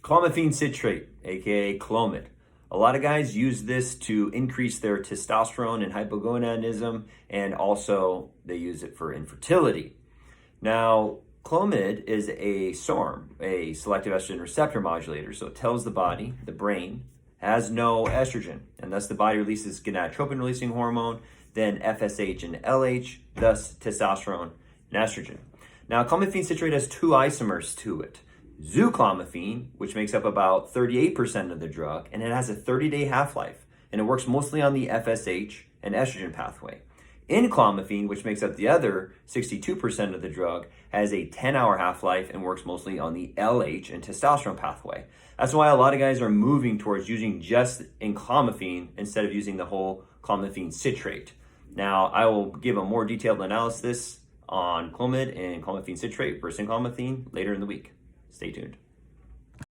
Clomiphene Citrate, aka Clomid. A lot of guys use this to increase their testosterone and hypogonadism, and also they use it for infertility. Now, Clomid is a SERM, a selective estrogen receptor modulator, so it tells the body, the brain, has no estrogen, and thus the body releases gonadotropin releasing hormone, then FSH and LH, thus testosterone and estrogen. Now, Clomiphene citrate has two isomers to it. Zuclomiphene, which makes up about 38% of the drug, and it has a 30-day half-life, and it works mostly on the FSH and estrogen pathway. Enclomiphene, which makes up the other 62% of the drug, has a 10-hour half-life and works mostly on the LH and testosterone pathway. That's why a lot of guys are moving towards using just Enclomiphene instead of using the whole Clomiphene citrate. Now, I will give a more detailed analysis on Clomid and Clomiphene citrate versus Enclomiphene later in the week. Stay tuned.